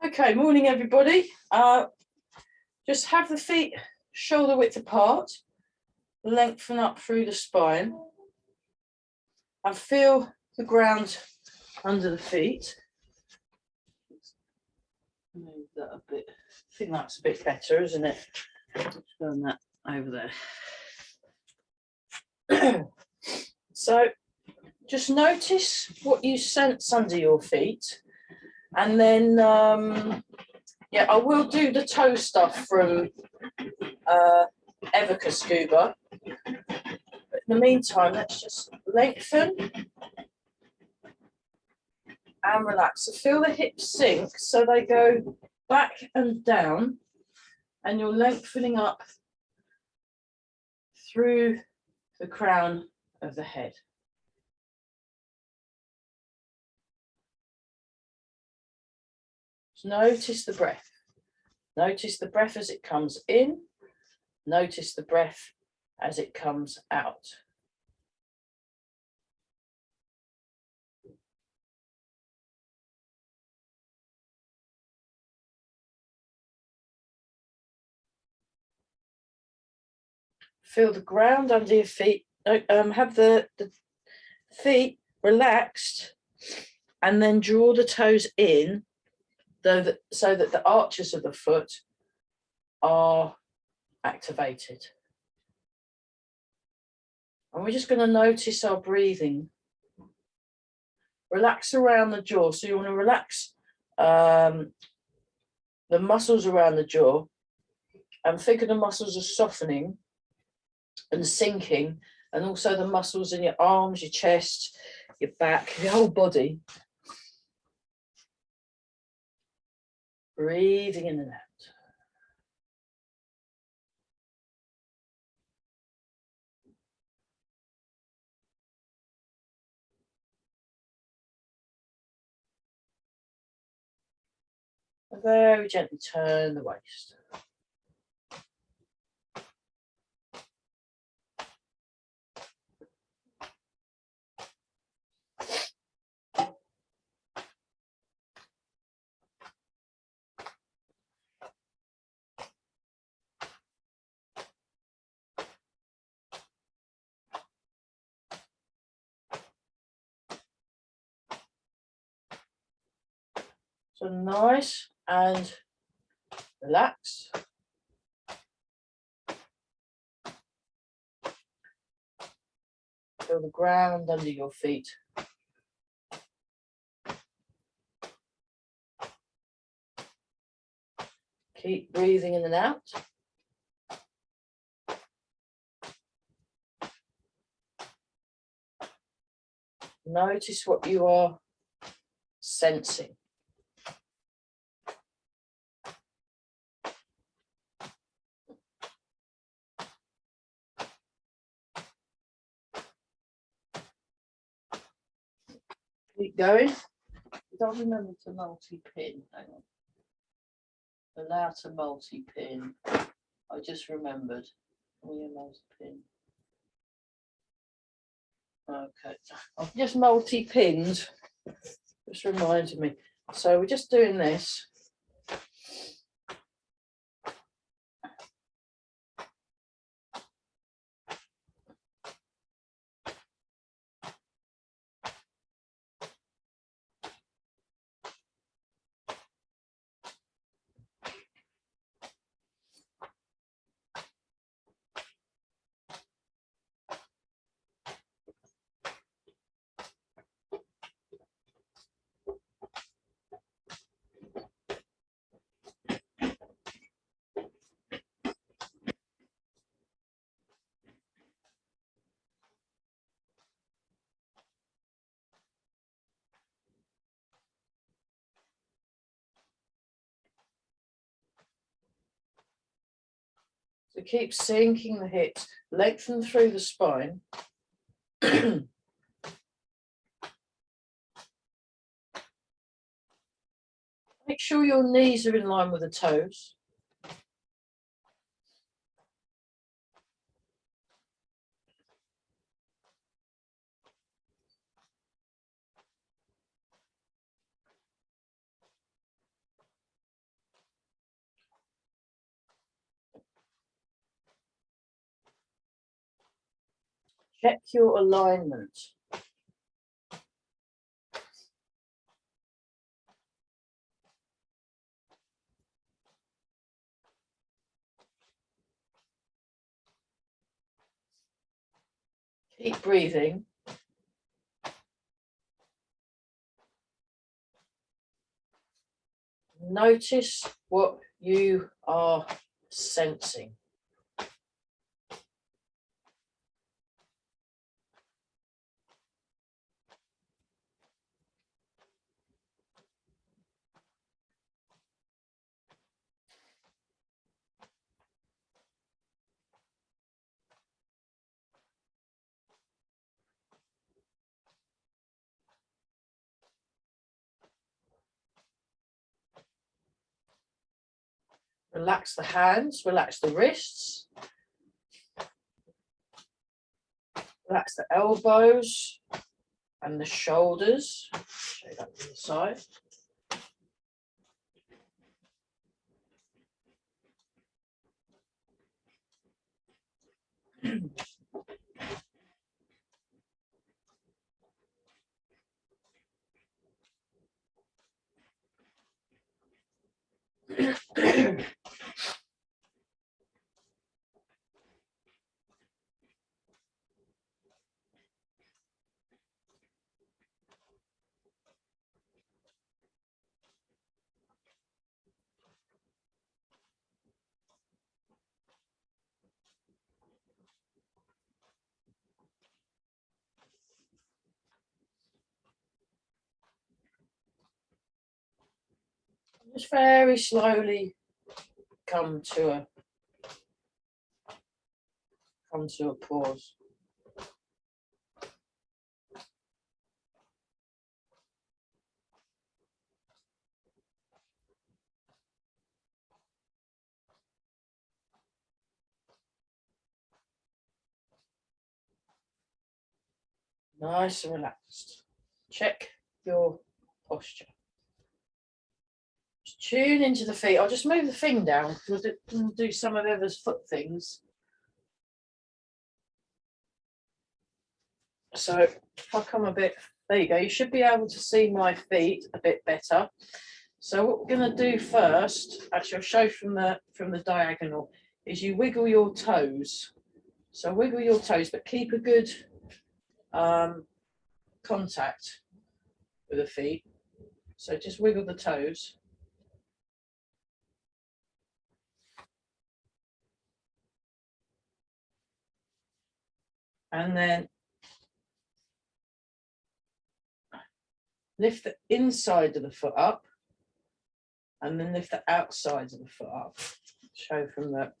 Okay, morning everybody. Just have the feet shoulder width apart, lengthen up through the spine, and feel the ground under the feet. Move that a bit. I think that's a bit better, isn't it? Turn that over there. So just notice what you sense under your feet, and then yeah, I will do the toe stuff from Evoca Scuba. But in the meantime, let's just lengthen and relax. So feel the hips sink so they go back and down, and you're lengthening up through the crown of the head. Just notice the breath. Notice the breath as it comes in. Notice the breath as it comes out. Feel the ground under your feet. Have the feet relaxed, and then draw the toes in, so that the arches of the foot are activated. And we're just going to notice our breathing. Relax around the jaw. So you want to relax the muscles around the jaw, and think of the muscles are softening and sinking, and also the muscles in your arms, your chest, your back, your whole body. Breathing in and out. And very gently turn the waist. So nice and relax. Feel the ground under your feet. Keep breathing in and out. Notice what you are sensing. Keep going. Don't remember to multi-pin. Hang on. Allow to multi-pin. I just remembered. We multi-pin. Okay. I've just multi-pinned. Just reminded me. So we're just doing this. So keep sinking the hips, lengthen through the spine. Make sure your knees are in line with the toes. Check your alignment. Keep breathing. Notice what you are sensing. Relax the hands, relax the wrists, relax the elbows and the shoulders. Show that to the side. Just very slowly come to a pause. Nice and relaxed. Check your posture. Just tune into the feet. I'll just move the thing down. We'll do some of Eva's foot things. So if I come a bit, there you go. You should be able to see my feet a bit better. So what we're going to do first, actually I'll show from the diagonal, is you wiggle your toes. So wiggle your toes, but keep a good contact with the feet. So just wiggle the toes. And then lift the inside of the foot up, and then lift the outside of the foot up. Show from the,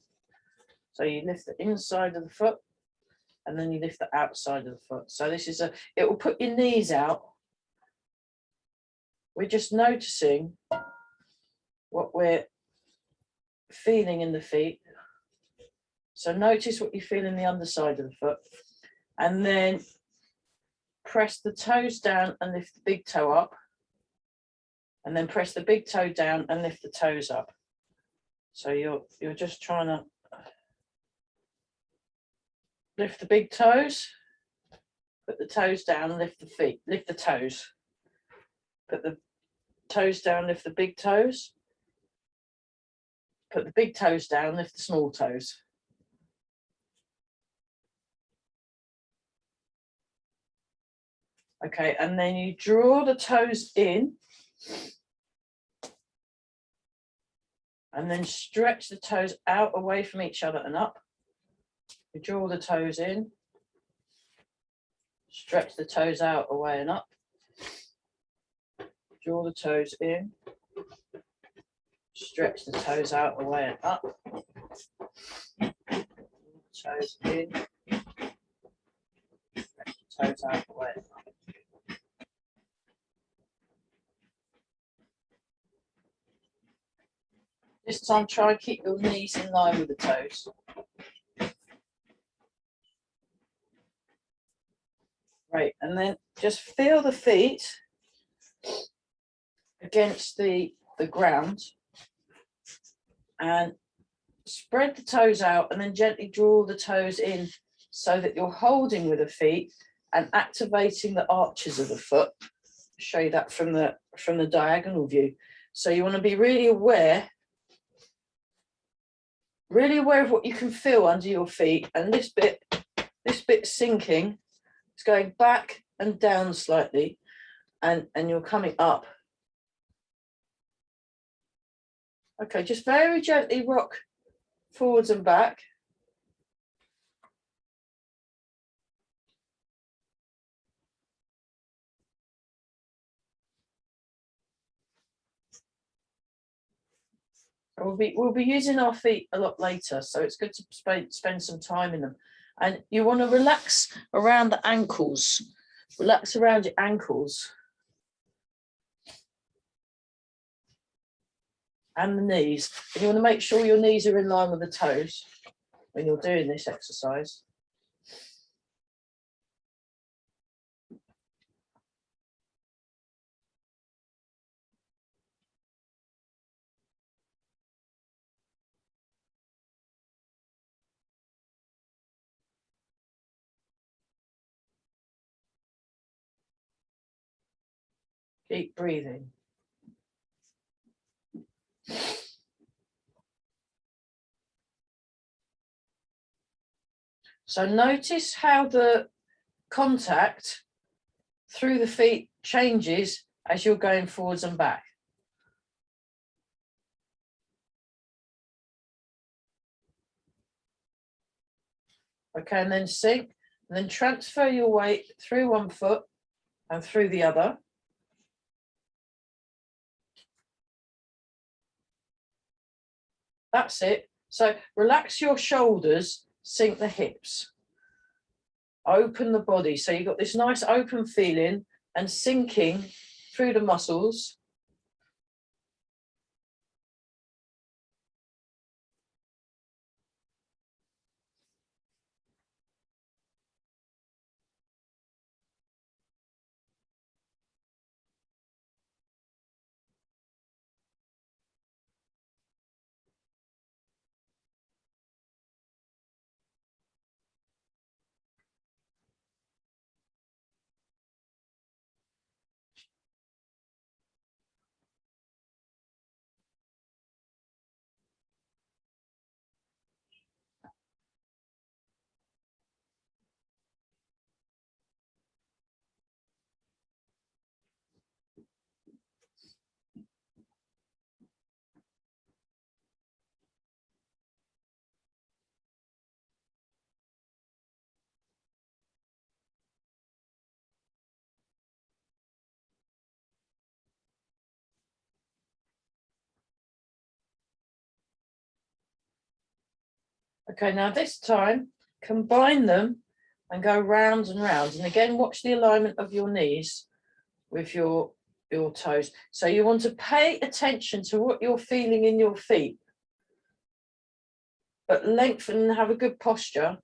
so you lift the inside of the foot, and then you lift the outside of the foot. So this is it will put your knees out. We're just noticing what we're feeling in the feet. So notice what you feel in the underside of the foot, and then press the toes down and lift the big toe up, and then press the big toe down and lift the toes up. So you're just trying to lift the big toes, put the toes down, lift the feet, lift the toes, put the toes down, lift the big toes, put the big toes down, lift the small toes. Okay, and then you draw the toes in, and then stretch the toes out away from each other and up. You draw the toes in, stretch the toes out away and up. Draw the toes in, stretch the toes out away and up. Toes in, stretch the toes out away and up. This time try and keep your knees in line with the toes. Right, and then just feel the feet against the ground, and spread the toes out, and then gently draw the toes in so that you're holding with the feet and activating the arches of the foot. I'll show you that from the diagonal view. So you want to be really aware of what you can feel under your feet, and this bit sinking, it's going back and down slightly, and you're coming up. Okay, just very gently rock forwards and back. We'll be using our feet a lot later, so it's good to spend some time in them. And you want to relax around the ankles. Relax around your ankles and the knees. And you want to make sure your knees are in line with the toes when you're doing this exercise. Keep breathing. So notice how the contact through the feet changes as you're going forwards and back. Okay, and then sink, and then transfer your weight through one foot and through the other. That's it. So relax your shoulders, sink the hips. Open the body. So you've got this nice open feeling and sinking through the muscles. Okay, now this time, combine them and go round and round. And again, watch the alignment of your knees with your toes. So you want to pay attention to what you're feeling in your feet, but lengthen and have a good posture.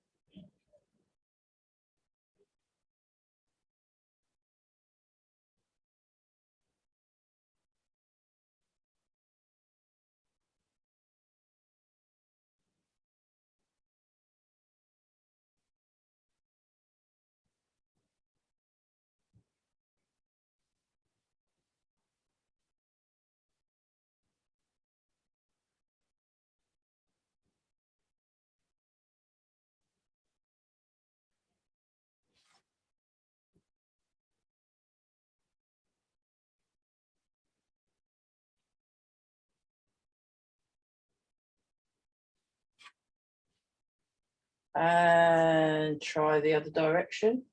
And try the other direction.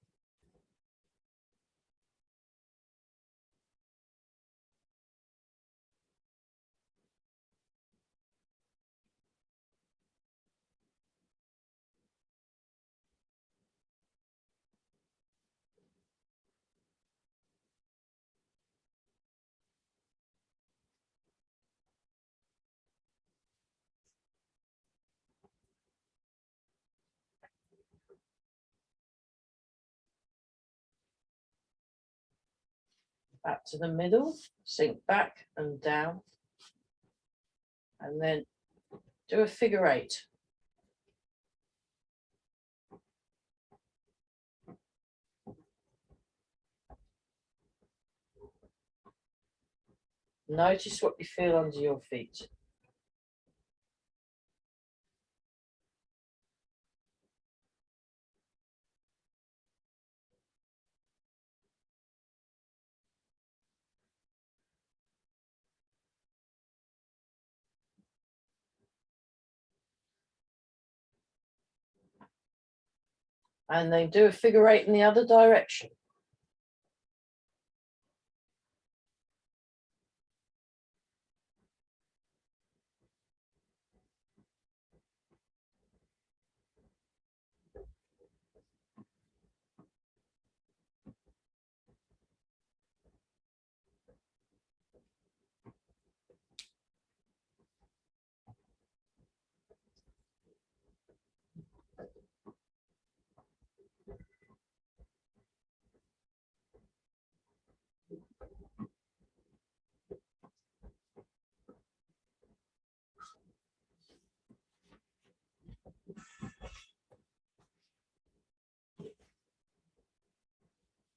Back to the middle, sink back and down, and then do a figure eight. Notice what you feel under your feet. And then do a figure 8 in the other direction.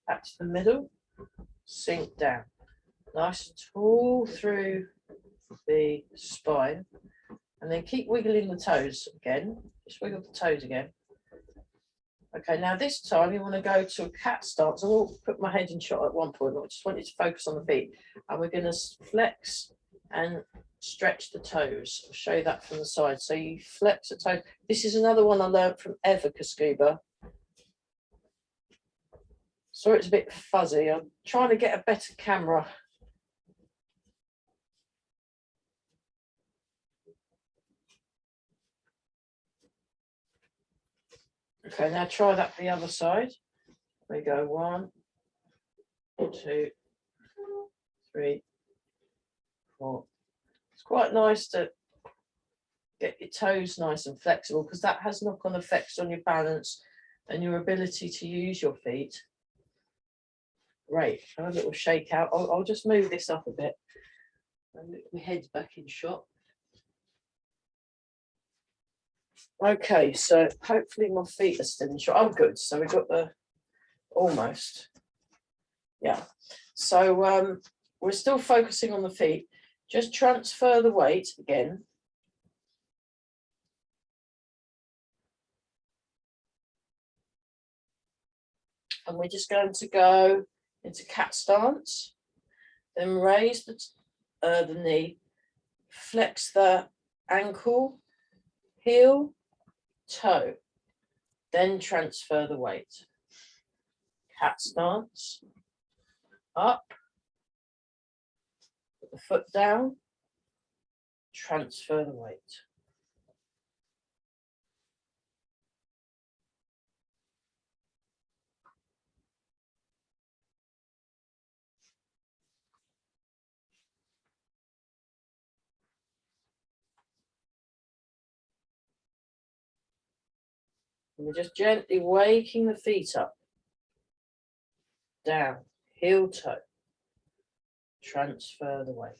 Back to the middle, sink down. Nice and tall through the spine. And then keep wiggling the toes again. Just wiggle the toes again. Okay, now this time you want to go to a cat stance. I will put my head in shot at one point, but I just want you to focus on the feet. And we're going to flex and stretch the toes. I'll show you that from the side. So you flex the toes. This is another one I learned from Evica Scuba. Sorry, it's a bit fuzzy. I'm trying to get a better camera. Okay, now try that the other side. We go 1, 2, 3, 4. It's quite nice to get your toes nice and flexible because that has knock-on effects on your balance and your ability to use your feet. Great, have a little shake out. I'll just move this up a bit. My head's back in shot. Okay, so hopefully my feet are still in shot. Oh, good. So we've got the almost. Yeah. So we're still focusing on the feet. Just transfer the weight again. And we're just going to go into cat stance. Then raise the knee, flex the ankle, heel, toe, then transfer the weight. Cat stance, up, put the foot down, transfer the weight. And we're just gently waking the feet up, down, heel, toe, transfer the weight.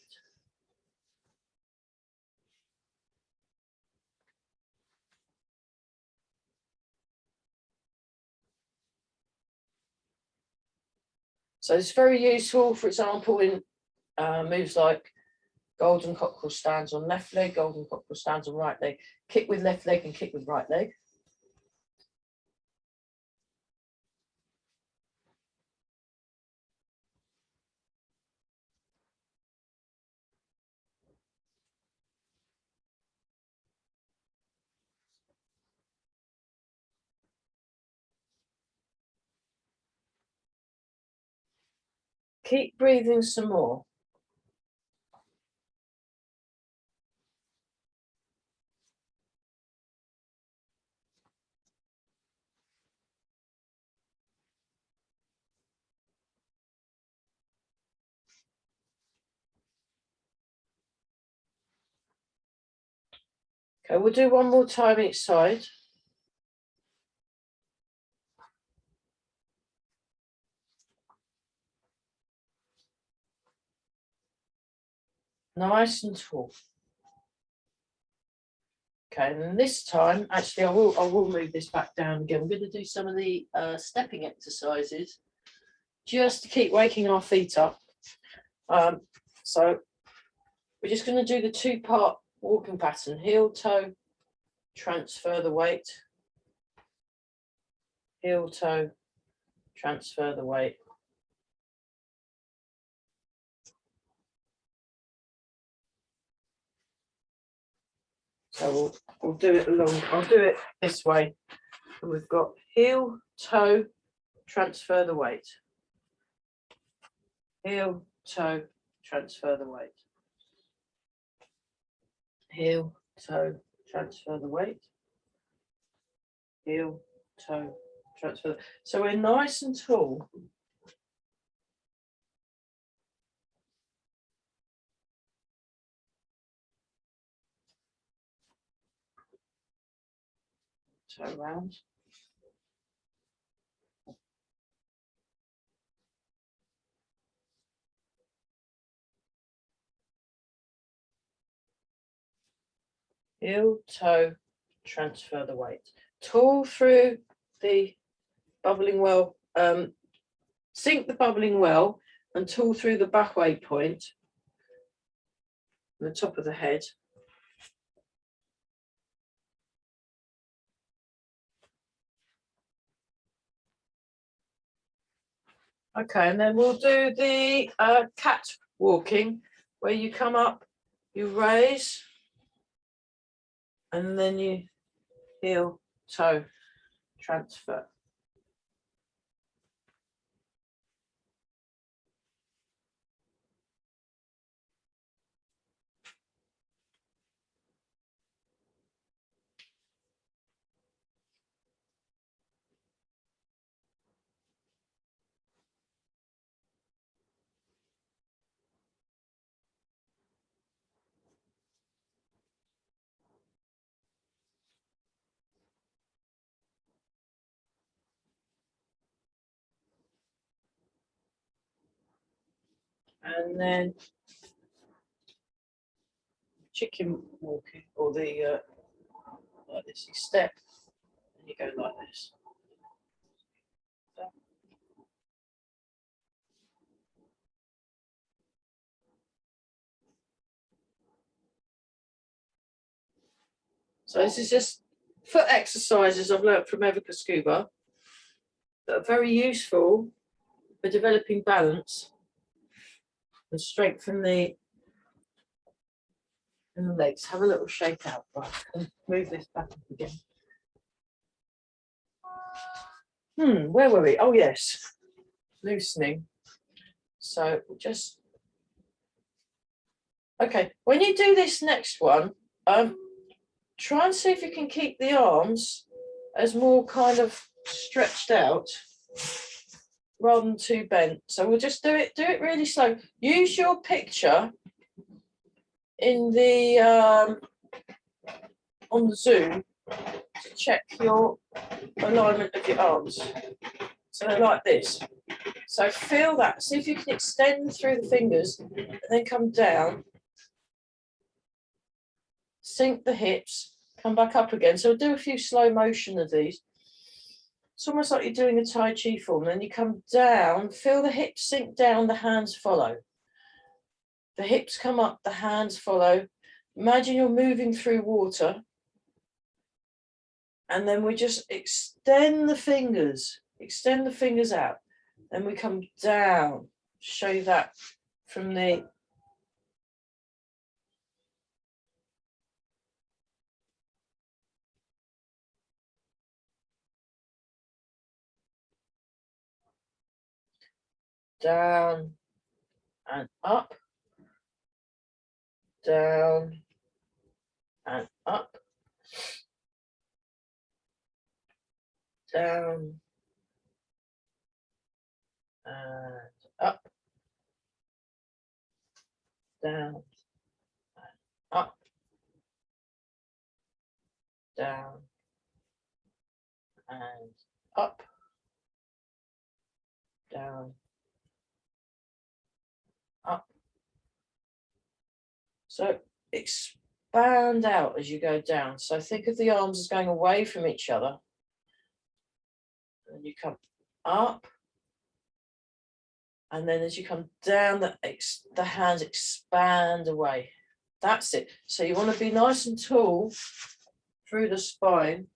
So it's very useful, for example, in moves like golden cockerel stands on left leg, golden cockerel stands on right leg, kick with left leg and kick with right leg. Keep breathing some more. Okay, we'll do one more time each side. Nice and tall. Okay, and then this time, actually, I will move this back down again. We're going to do some of the stepping exercises just to keep waking our feet up. So We're just going to do the two-part walking pattern. Heel, toe, transfer the weight. Heel, toe, transfer the weight. So we'll do it along. I'll do it this way. And we've got heel, toe, transfer the weight. Heel, toe, transfer the weight. Heel, toe, transfer the weight. Heel, toe, transfer. So we're nice and tall. Toe round. Heel, toe, transfer the weight. Tall through the bubbling well, sink the bubbling well and tall through the back weight point, the top of the head. Okay, and then we'll do the cat walking, where you come up, you raise, and then you heel, toe, transfer. And then chicken walking, or the like this, you step and you go like this. So this is just foot exercises I've learnt from Evica Scuba that are very useful for developing balance and strengthen the legs. Have a little shake out. Right, and move this back up again. Where were we? Oh yes, loosening. So just okay. When you do this next one, try and see if you can keep the arms as more kind of stretched out rather than too bent. So we'll just do it really slow. Use your picture in the on the Zoom to check your alignment of your arms. So they're like this. So feel that. See if you can extend through the fingers and then come down. Sink the hips, come back up again. So we'll do a few slow motion of these. It's almost like you're doing a Tai Chi form. Then you come down, feel the hips sink down, the hands follow. The hips come up, the hands follow. Imagine you're moving through water. And then we just extend the fingers out. Then we come down. Show you that from the down and up, down and up, down and up, down and up, down and up, down, up. So expand out as you go down. So think of the arms as going away from each other. And you come up. And then as you come down, the hands expand away. That's it. So you want to be nice and tall through the spine.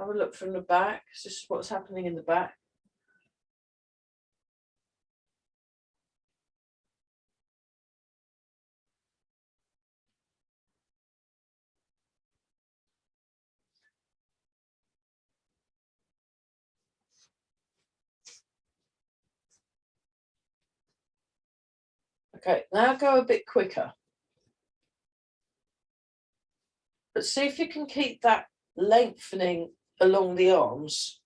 Have a look from the back. This is what's happening in the back. Okay, now go a bit quicker. But see if you can keep that lengthening along the arms.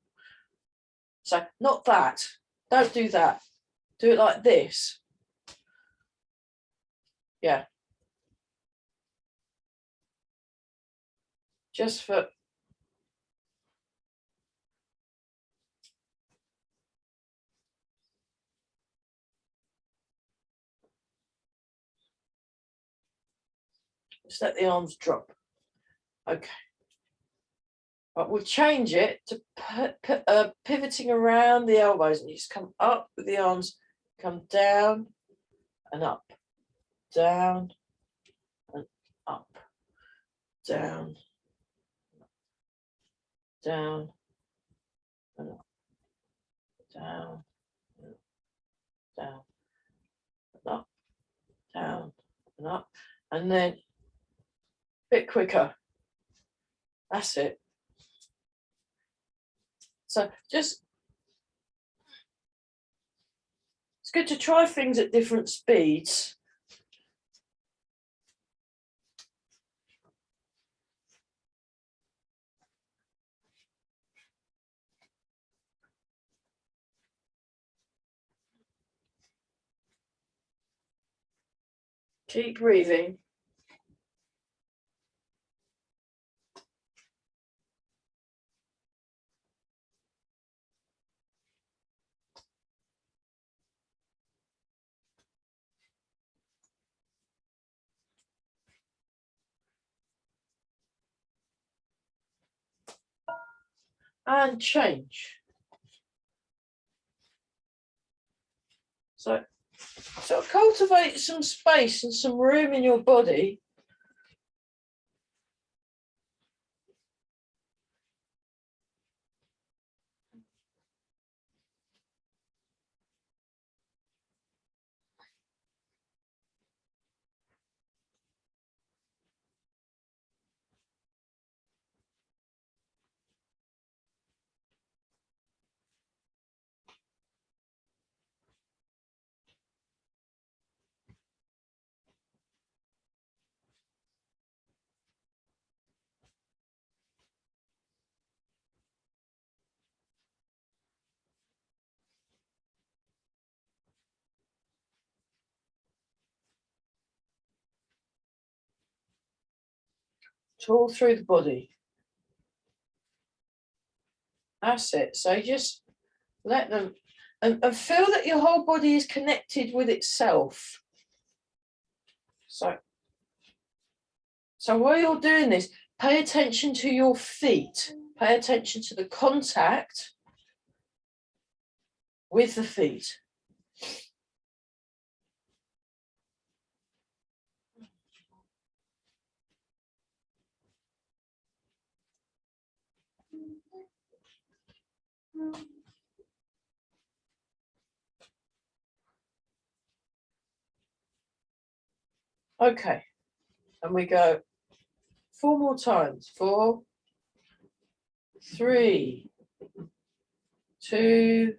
So not that. Don't do that. Do it like this. Yeah. Just for... Just let the arms drop. Okay. But we'll change it to pivoting around the elbows, and you just come up with the arms, come down and up, down and up, down, down and up, down, down and up, down and up, and then a bit quicker. That's it. So just, it's good to try things at different speeds. Keep breathing. And change. So cultivate some space and some room in your body. All through the body. That's it. So just let them, and feel that your whole body is connected with itself. So while you're doing this, pay attention to your feet. Pay attention to the contact with the feet. Okay, and we go 4 more times. 4, 3, 2,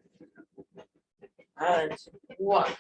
and 1.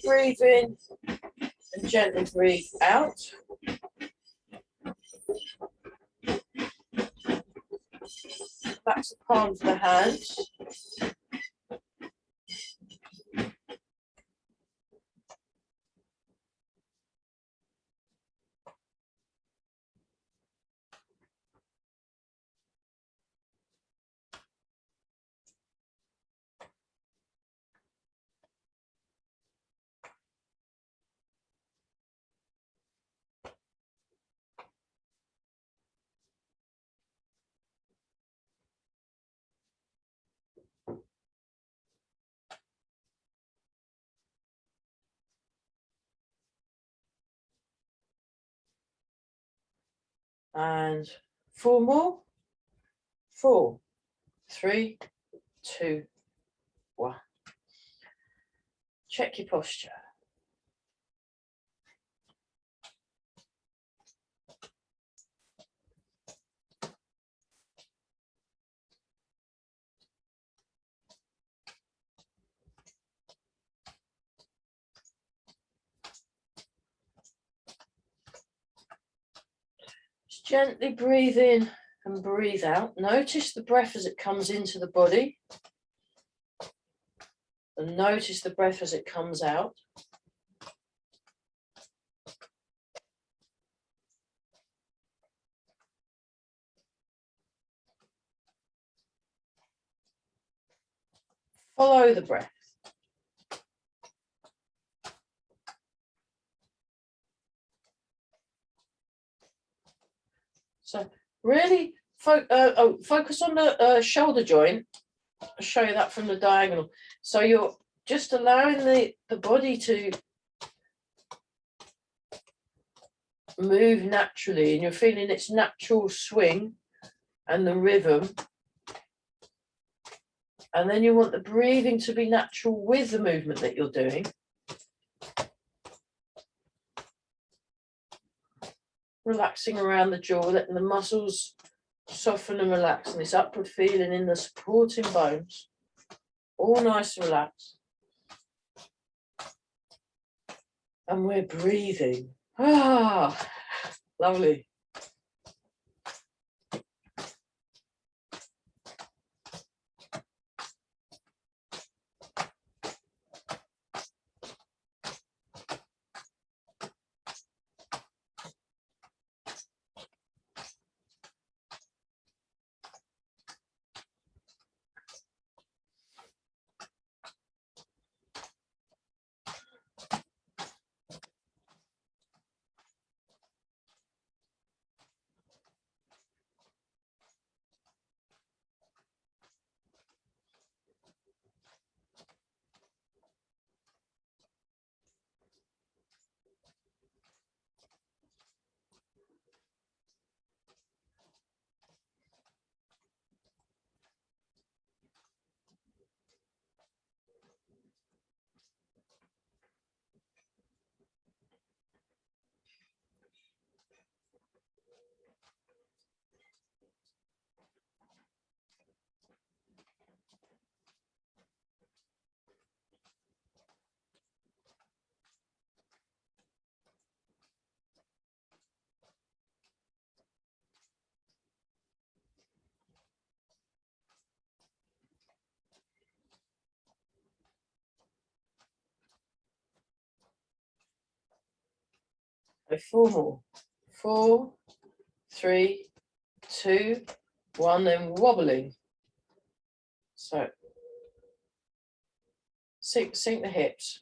breathe in and gently breathe out. Relax the palms of the hands. And 4 more. 4, 3, 2, 1. Check your posture. Just gently breathe in and breathe out. Notice the breath as it comes into the body. And notice the breath as it comes out. Follow the breath. So really focus on the shoulder joint. I'll show you that from the diagonal. So you're just allowing the body to move naturally, and you're feeling its natural swing and the rhythm. And then you want the breathing to be natural with the movement that you're doing. Relaxing around the jaw, letting the muscles soften and relax, and this upward feeling in the supporting bones. All nice and relaxed. And we're breathing. Ah, lovely. So 4 more. 4, 3, 2, 1, then wobbling. So sink the hips.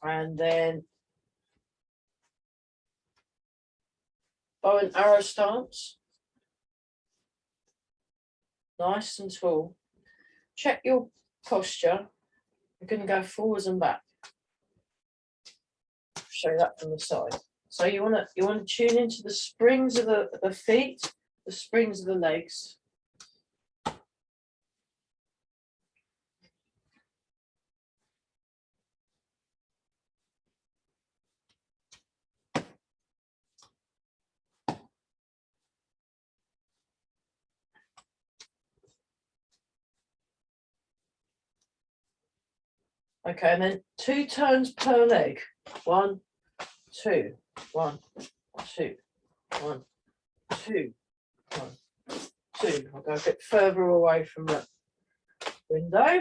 And then bow and arrow stance. nice and tall. Check your posture. You're going to go forwards and back. Show you that from the side. So you want to tune into the springs of the feet, the springs of the legs. Okay, and then 2 turns per leg. 1, 2, 1, 2, 1, 2, 1, 2. I'll go a bit further away from the window.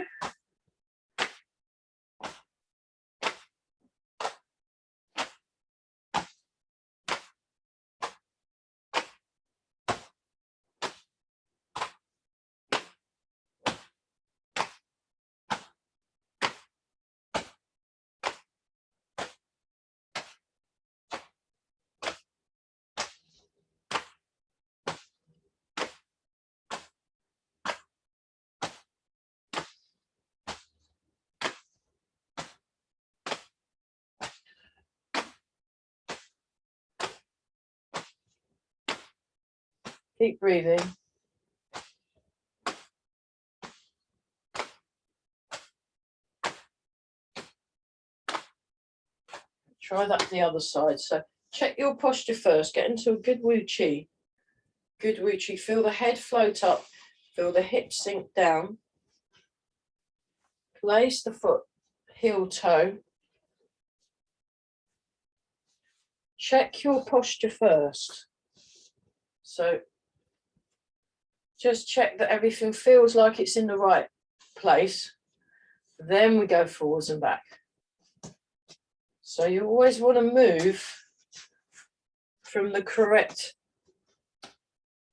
Keep breathing. Try that to the other side. So check your posture first. Get into a good Wu Chi. Good Wu Chi. Feel the head float up. Feel the hips sink down. Place the foot heel toe. Check your posture first. So just check that everything feels like it's in the right place. Then we go forwards and back. So you always want to move from the correct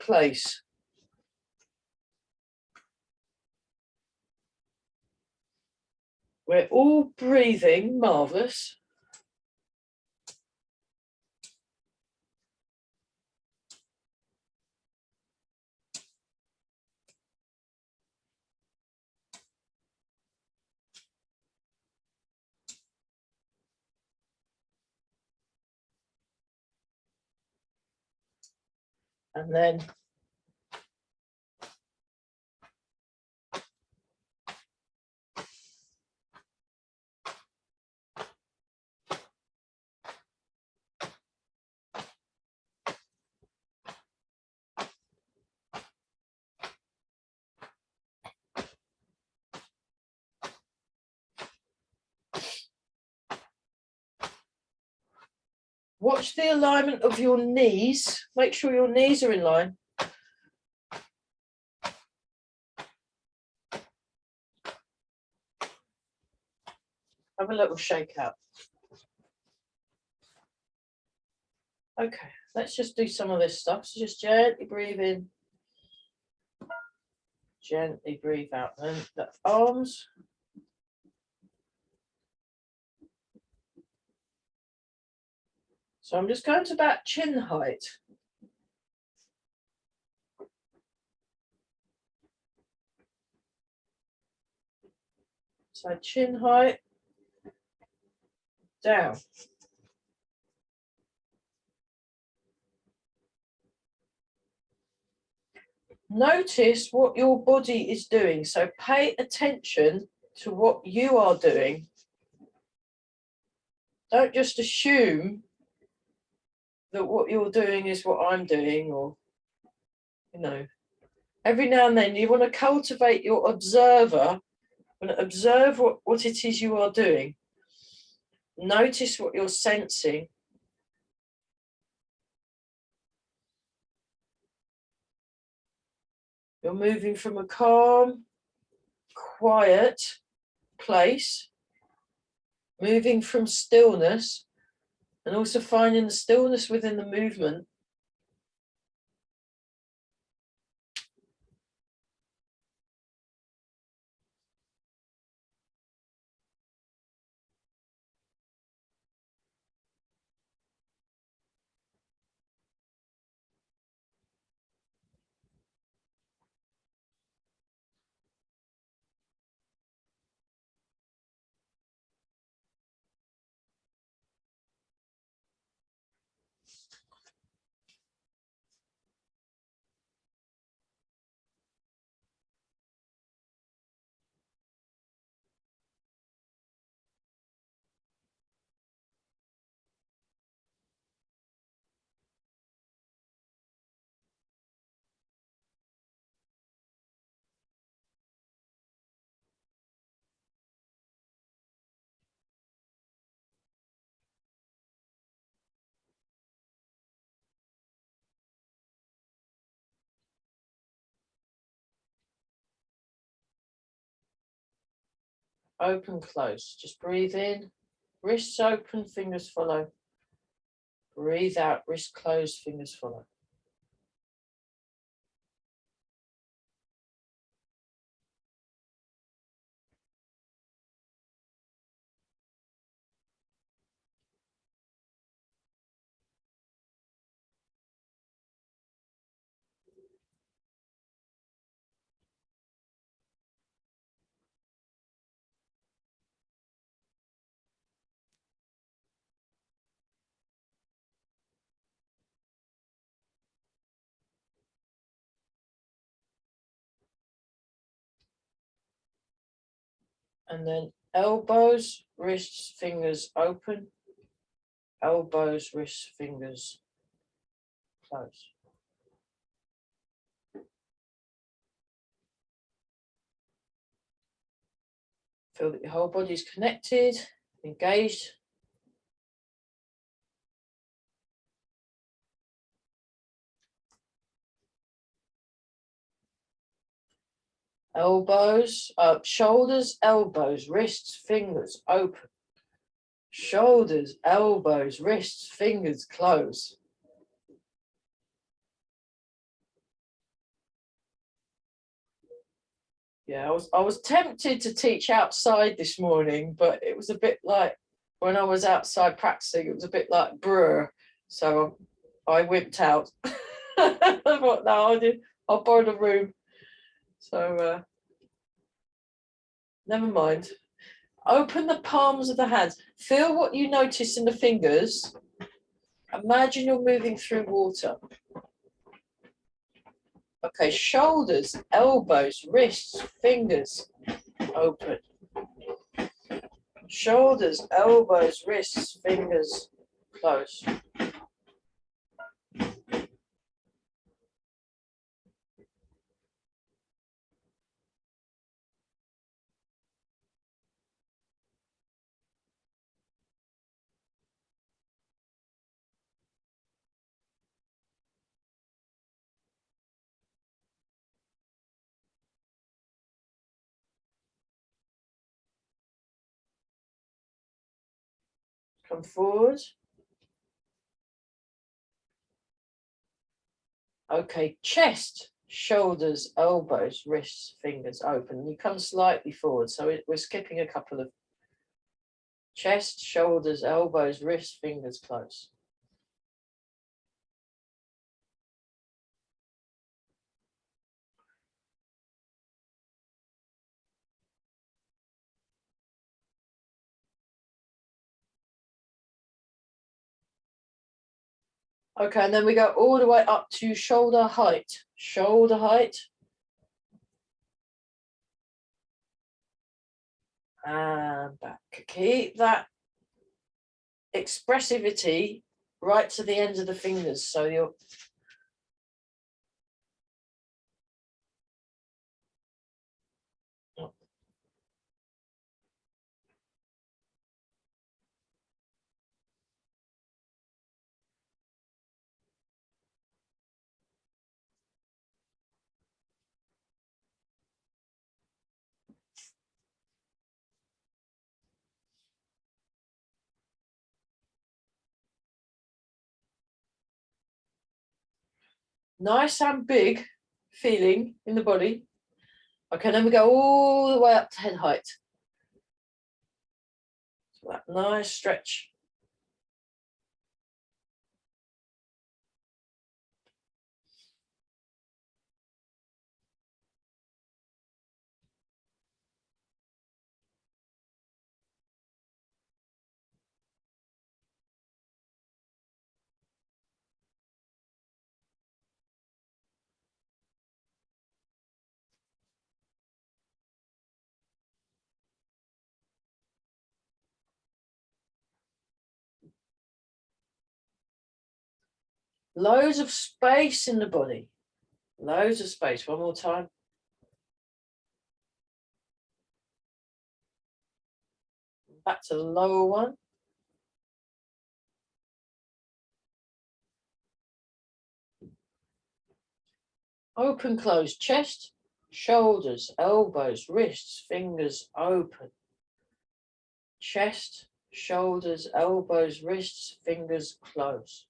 place. We're all breathing, marvellous. And then watch the alignment of your knees. Make sure your knees are in line. Have a little shake out. Okay, let's just do some of this stuff. So just gently breathe in. Gently breathe out. And the arms. So I'm just going to about chin height. So chin height, down. Notice what your body is doing. So pay attention to what you are doing. Don't just assume that what you're doing is what I'm doing, or, you know, every now and then you want to cultivate your observer and observe what it is you are doing. Notice what you're sensing. You're moving from a calm, quiet place, moving from stillness, and also finding the stillness within the movement. open, close. Just breathe in, wrists open, fingers follow. Breathe out, wrist closed, fingers follow. And then elbows, wrists, fingers open. Elbows, wrists, fingers close. Feel that your whole body is connected, engaged. Elbows, shoulders, elbows, wrists, fingers open. Shoulders, elbows, wrists, fingers close. Yeah, I was tempted to teach outside this morning, but it was a bit like when I was outside practicing, it was a bit like brr. So I wimped out. I thought, no, I'll borrow the room. So never mind. Open the palms of the hands. Feel what you notice in the fingers. Imagine you're moving through water. Okay, shoulders, elbows, wrists, fingers open. Shoulders, elbows, wrists, fingers close. Come forward. Okay, chest, shoulders, elbows, wrists, fingers open. You come slightly forward, so we're skipping a couple of chest, shoulders, elbows, wrists, fingers close. Okay, and then we go all the way up to shoulder height. Shoulder height. And back. Keep that expressivity right to the ends of the fingers. So you're nice and big feeling in the body. Okay, then we go all the way up to head height. So that nice stretch. Loads of space in the body. Loads of space. One more time. Back to the lower one. Open, close chest, shoulders, elbows, wrists, fingers open. chest, shoulders, elbows, wrists, fingers, close.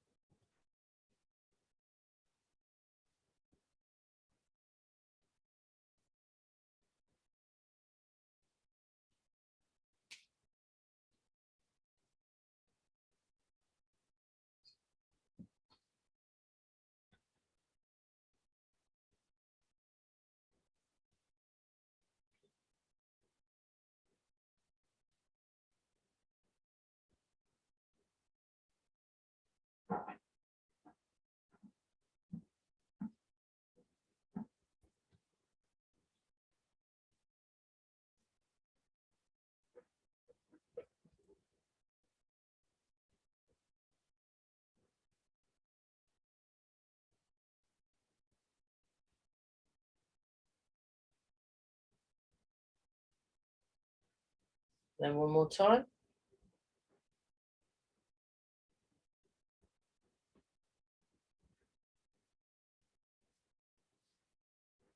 Then one more time.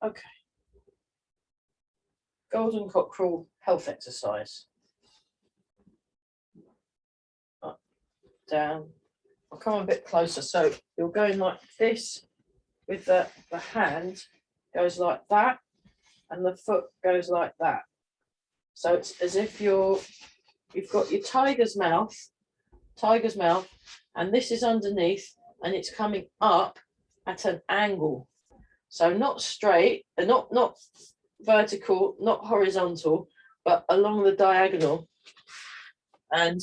Okay. Golden cockerel health exercise. Up, down. I'll come a bit closer. So you're going like this with the hand goes like that and the foot goes like that. So it's as if you've got your tiger's mouth, and this is underneath and it's coming up at an angle. So not straight, not vertical, not horizontal, but along the diagonal. And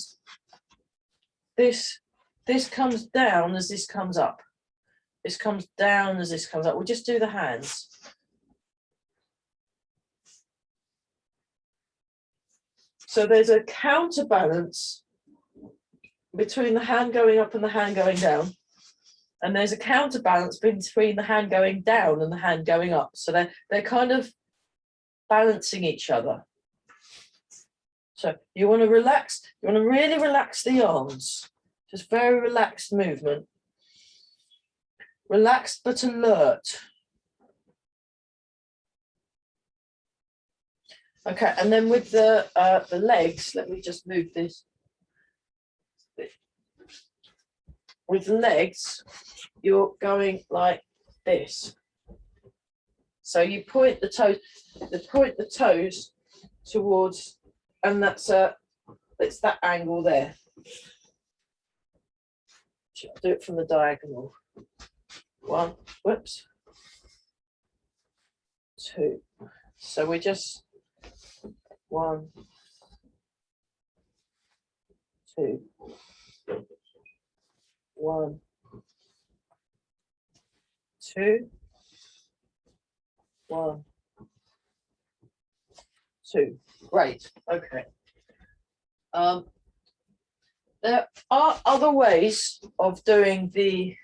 this comes down as this comes up. This comes down as this comes up. We'll just do the hands. So there's a counterbalance between the hand going up and the hand going down. And there's a counterbalance between the hand going down and the hand going up. So they're kind of balancing each other. So you want to relax, you want to really relax the arms. Just very relaxed movement. Relaxed but alert. Okay, and then with the legs, let me just move this. With the legs, you're going like this. So you point the toes towards, and it's that angle there. I'll do it from the diagonal. 1, whoops, 2. So we just 1, 2, 1, 2, 1, 2. Great. Okay. There are other ways of doing the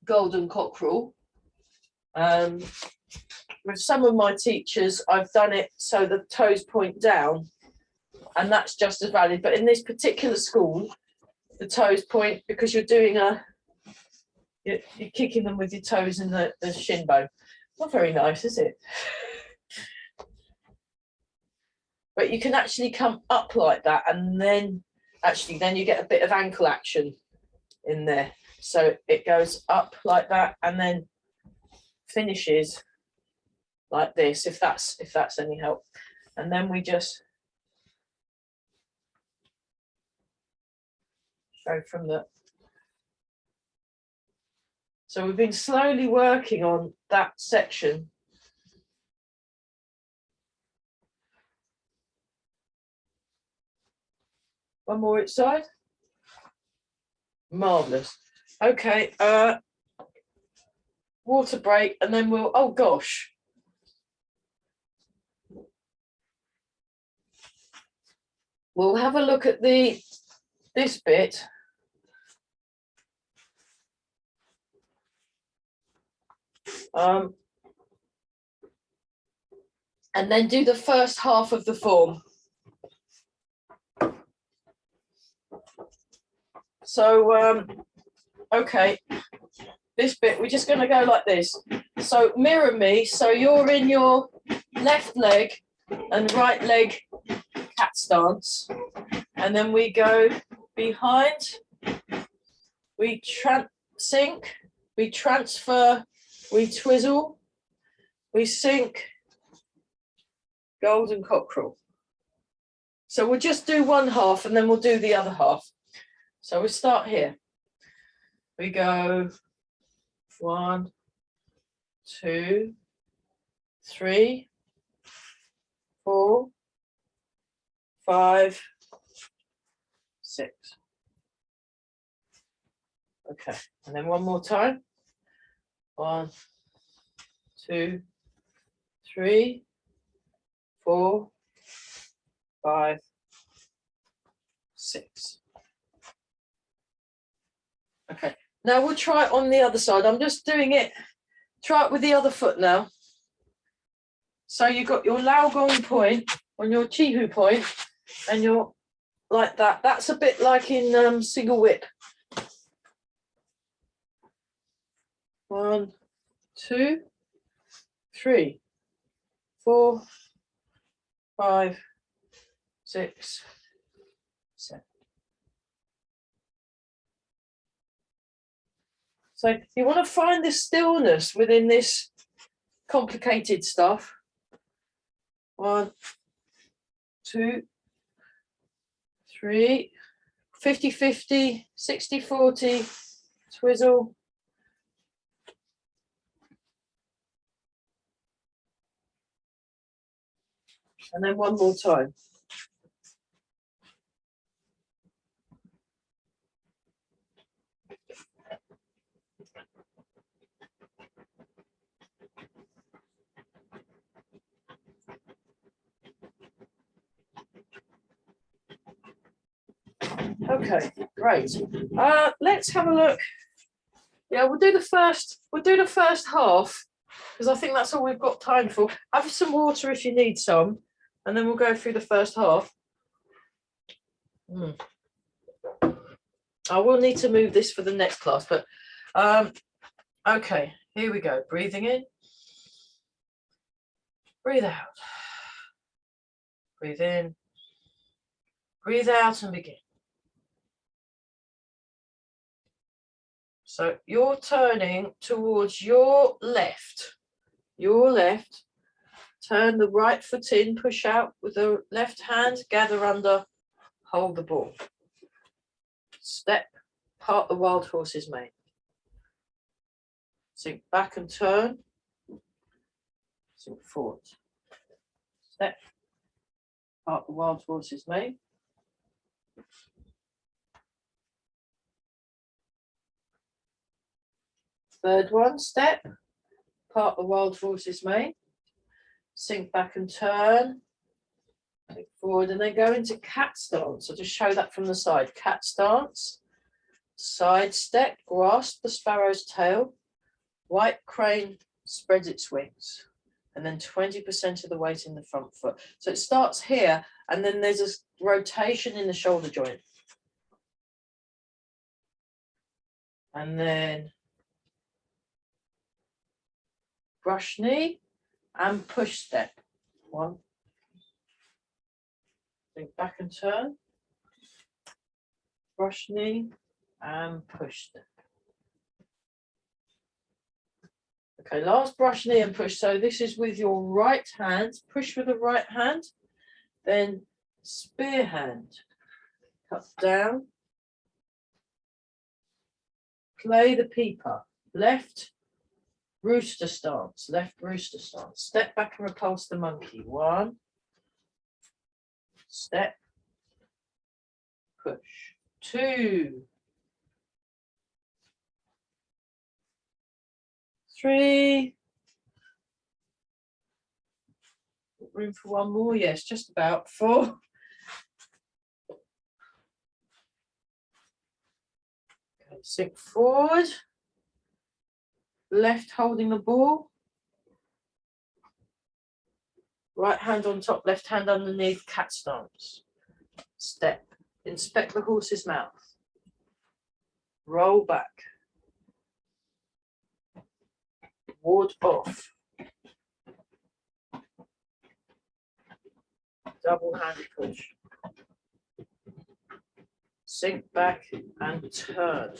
golden cockerel. With some of my teachers, I've done it so the toes point down, and that's just as valid. But in this particular school, the toes point because you're doing you're kicking them with your toes in the shin bone. Not very nice, is it? But you can actually come up like that, and then you get a bit of ankle action in there. So it goes up like that and then finishes like this, if that's any help. And then we just go from the. So we've been slowly working on that section. One more each side. Marvelous. Okay, water break, and then we'll, oh gosh. We'll have a look at this bit. And then do the first half of the form. So, okay, this bit, we're just going to go like this. So mirror me, so you're in your left leg and right leg cat stance. And then we go behind, we sink, we transfer, we twizzle, we sink, golden cockerel. So we'll just do one half and then we'll do the other half. So we start here. We go 1, 2, 3, 4, 5, 6. Okay, and then one more time. 1, 2, 3, 4, 5, 6. Okay, now we'll try it on the other side. I'm just doing it. Try it with the other foot now. So you've got your lao gong point on your chihu point, and you're like that. That's a bit like in single whip. 1, 2, 3, 4, 5, 6, 7. So you want to find the stillness within this complicated stuff. 1, 2, 3, 50-50, 60-40, twizzle. And then one more time. Okay, great. Let's have a look. Yeah, we'll do the first half, because I think that's all we've got time for. Have some water if you need some, and then we'll go through the first half. I will need to move this for the next class, but okay, here we go. Breathing in, breathe out, breathe in, breathe out, and begin. So you're turning towards your left, turn the right foot in, push out with the left hand, gather under, hold the ball. Step, part the wild horse's mane. Sink back and turn, sink forward. Step, part the wild horse's mane. Third one, step, part the wild horse's mane, sink back and turn, sink forward, and then go into cat stance. I'll just show that from the side. Cat stance, side step, grasp the sparrow's tail, white crane spreads its wings, and then 20% of the weight in the front foot. So it starts here, and then there's a rotation in the shoulder joint. And then brush knee and push step. 1. Think back and turn. Brush knee and push step. Okay, last brush knee and push. So this is with your right hand. Push with the right hand. Then spear hand. Cut down. Play the peeper. Left rooster stance, left rooster stance. Step back and repulse the monkey. 1. Step. Push. 2. 3. Room for one more? Yes, just about. 4. Okay, sink forward. Left holding the ball. Right hand on top, left hand underneath, cat stance. Step. Inspect the horse's mouth. Roll back. Ward off. double-handed push. Sink back and turn.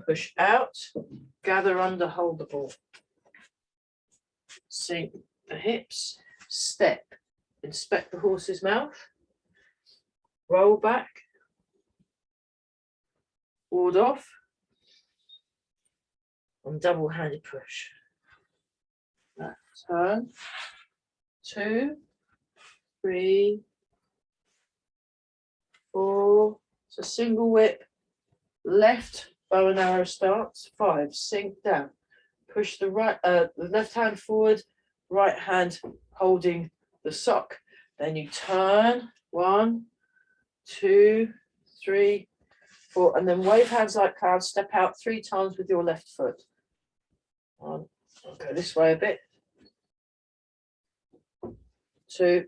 Push out, gather under, hold the ball. Sink the hips, step, inspect the horse's mouth, roll back, ward off, and double-handed push. Turn, 2, 3, 4, so single whip, left bow and arrow starts, 5, sink down, push the left hand forward, right hand holding the sock, then you turn, 1, 2, 3, 4, and then wave hands like clouds, step out 3 times with your left foot. 1, I'll go this way a bit, 2,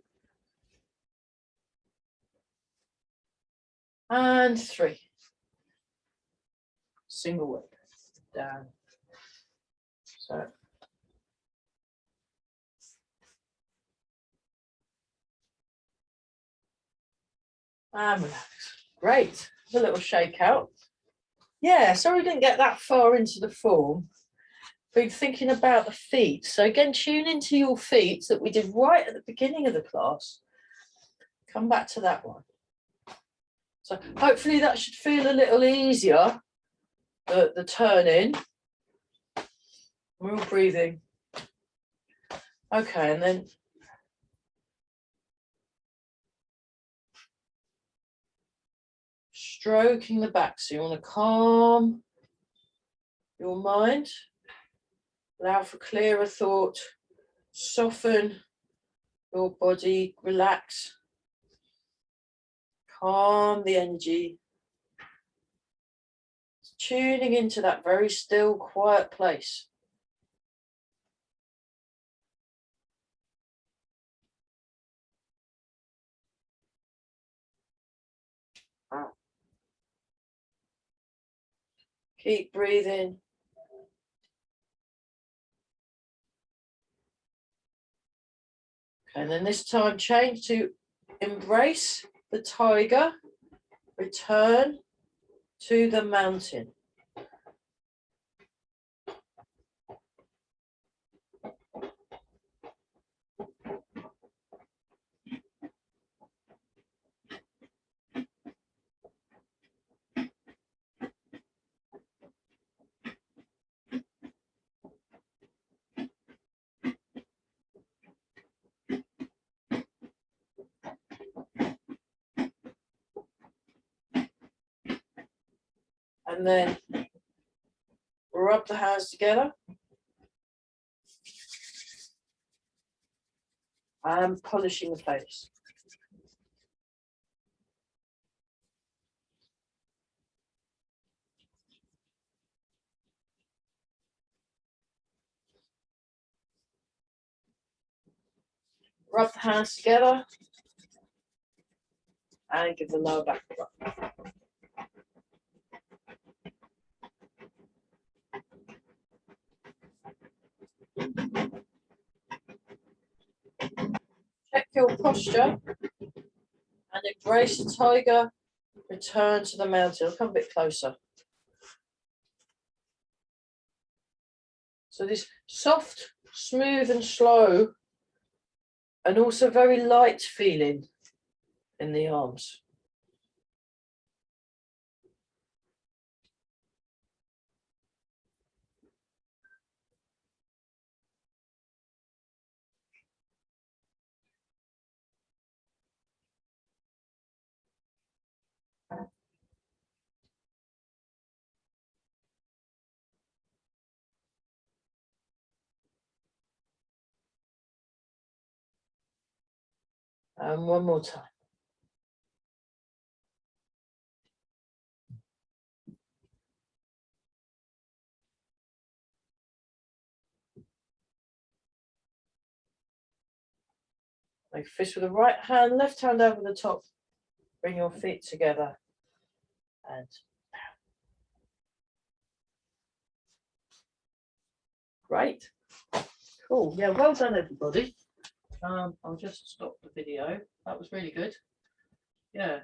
and 3. Single whip down. So and relax. Great. A little shake out. Yeah, sorry we didn't get that far into the form. Been thinking about the feet. So again, tune into your feet that we did right at the beginning of the class. Come back to that one. So hopefully that should feel a little easier, the turn in. We're all breathing. Okay, and then stroking the back. So you want to calm your mind, allow for clearer thought, soften your body, relax, calm the energy, tuning into that very still, quiet place. Keep breathing. And then this time change to embrace the tiger, return to the mountain. And then rub the hands together and polishing the face. Rub the hands together and give the lower back a rub. Check your posture and embrace the tiger, return to the mountain. I'll come a bit closer. So this soft, smooth and slow, and also very light feeling in the arms. And one more time. Make fist with the right hand, left hand over the top. Bring your feet together and down. Great. Cool. Yeah, well done, everybody. I'll just stop the video. That was really good. Yeah.